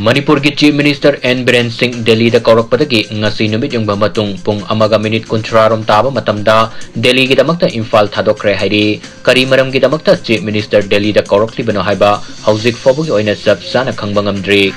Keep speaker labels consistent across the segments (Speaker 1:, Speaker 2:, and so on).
Speaker 1: Manipur ki Chief Minister N Biren Singh Delhi da kaurakpadagi ngasi numit yung bamatung pung amaga minute kuntrarom taba matamda Delhi ki damakta Imphal thadokre hairi kari maram ki damakta Chief Minister Delhi da kaurakli bano haiba Houjik fobugi oina sab sana khangbangamdri.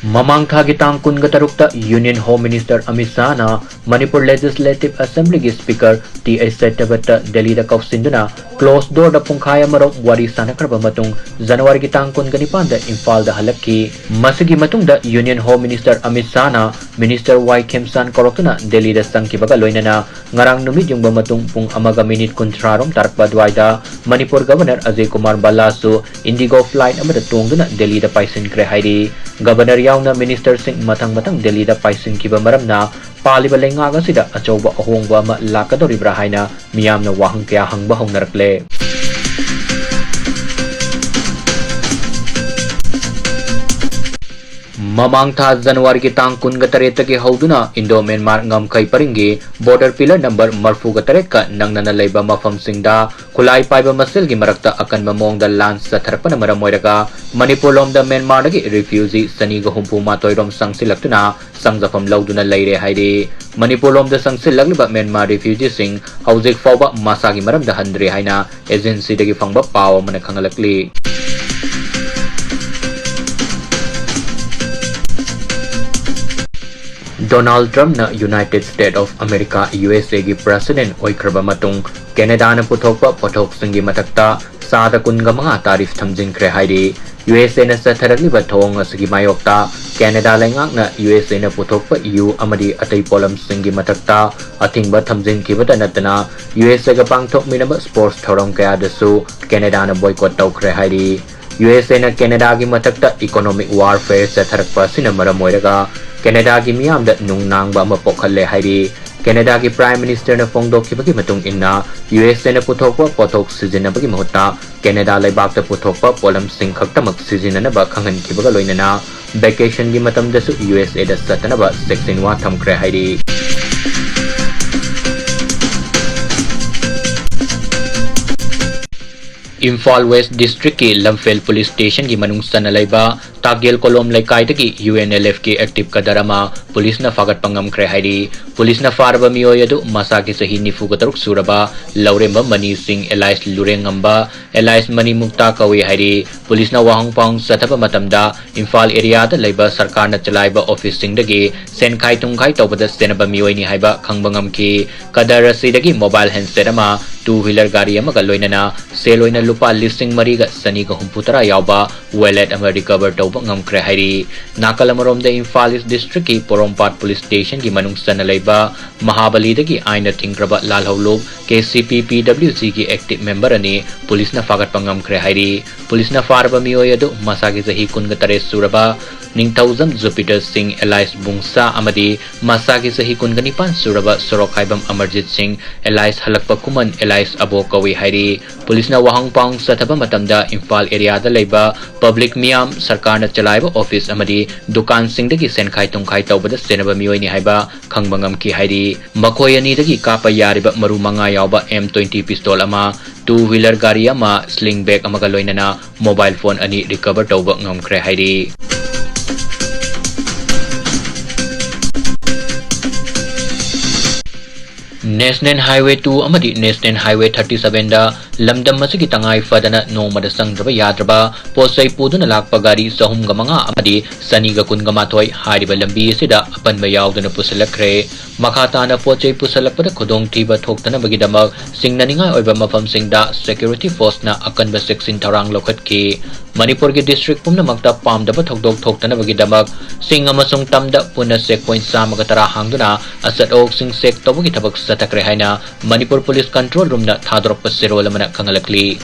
Speaker 1: Mamang thagi tang kun gatarukta Union Home Minister Amit Shah na Manipur Legislative Assembly ki Speaker T.A. Setabata Delhi da kausinduna closed door da pungkhaya marok wari sanakraba matung January ki tang kun ganipan da Imphal da halakki masigi matung da Union Home Minister Amit Shah na Minister Y. Khemsan korokna Delhi da sangkibaga loinana ngarang numit yung bamatung pung amaga minute kuntrarom tarakba dwaida Manipur Governor Ajay Kumar Balasu Indigo flight amada tungduna Delhi da paisin kre hairi Governor yauna Minister Singh matang Delhi da paisin kiba maramna paliba leingak asida achouba ahongba ma lakadoribra haina miyamna wahang kaya hangba hongnarakle. Mamang tha January ki tang kun gatareta ki hauduna Indo Myanmar ngam kai paringi border pillar number marfu gataret ka nangnana leiba mafam singda khulai paiba masil gi marakta akan mamong da lan sa tharapana maram moiraga Manipur lom da Myanmar da gi refugee sani ga humpu matoi rom sangsilaktuna sangjafam lauduna leire hairi Manipur lom da sangsilagliba Myanmar refugee sing Houjik fawba masa gi maram da handri haina agency da gi phangba paw mana khangalakli. Donald Trump na United States of America USA gi President oikraba matung Canada na puthokpa pothok singi matakta sada kunga mga tarif thamjingkre hairi USA na sa tharaliba thong asigi mayokta Canada leingak na USA na puthokpa EU amadi atay polam singi matakta athingba thamjingkibata natana USA ga pangthok minaba sports thorong kaya dasu Canada na boycott tawkre hairi USA na Canada gi matakta economic warfare sa tharakpa sinamara moiraga Canada ki miyam da nung nangba mapokhalle hairi Canada ki Prime Minister na phongdokkibagi matung inna USA na puthokpa pothok sizinabagi mahutta Canada laibak da puthokpa polam sing khaktamak sizinanaba khanghankibaga loinana vacation gi matam da su USA da satanaba section 1 thamkre hairi. Imphal West District ki Lamphel Police Station ki manung sanalaiba Tagel Kolom Laikai ki UNLF ki active kadarama police na fagat pangam kre hairi police na farba miyoyadu masa ki sahi nifu gataruk suraba lauremba Mani Singh Elias Lurengamba Elias Mani Mukta kawi hairi police na wahang pang sathaba matamda Imphal area da laiba sarkar na chalaiba office sing dagi sen khai tungkhai tawbada senaba miyoy ni haiba khangbangam ki kadarasi dagi mobile handset ama two-wheeler gari ama galoinana seloina lupa listing mariga sani ga humputara yauba wallet ama recover tawba ngamkre hairi nakalamarom da Imphal East District ki Porompat Police Station ki manung sanalaiba Mahabali dagi aina thingraba lalhawlub KCP PWC ki active member ani police na fagat pangamkre hairi police na farba miyoy adu masagi sahi kunga tare suraba Ningthauzam Jupiter Singh Elias Bungsa amadi masagi sahi kunga nipan suraba Sorok Haibam Amarjit Singh Elias halakpa kuman Elias abo kawi hairi police na wahang pang sathaba matamda Imphal area da leiba public miyam sarkar na chalaiba office amadi dukan sing dagi senkhai tungkhai tawbada senaba miyoy ni haiba khangbangam ki hairi makhoi ani dagi kapa yariba maru manga yauba M20 pistol ama two-wheeler gari ama sling bag amaga loinana mobile phone ani recover tawba ngamkre hairi. National Highway 2 amadi National Highway 37 da lamdam masigi tangai fadana nongmada sangdraba yadraba posai puduna lakpa gari sahum ga manga amadi sani ga kun ga mathoi hariba lambi sida apanba yauduna pusalakre makhata na pochai pusalakpada khodong thiba thoktana bagi damak singnaningai oiba mafam singda security force na akanba section tharang lokhatki Manipur ki district pumna makta pamdaba thokdok thoktana bagi damak sing amasung tamda puna checkpoint samaga tara hangduna asat ok sing sek tawagi thabak satakre haina Manipur Police Control Room na thadrok pa serol mana kangalakli.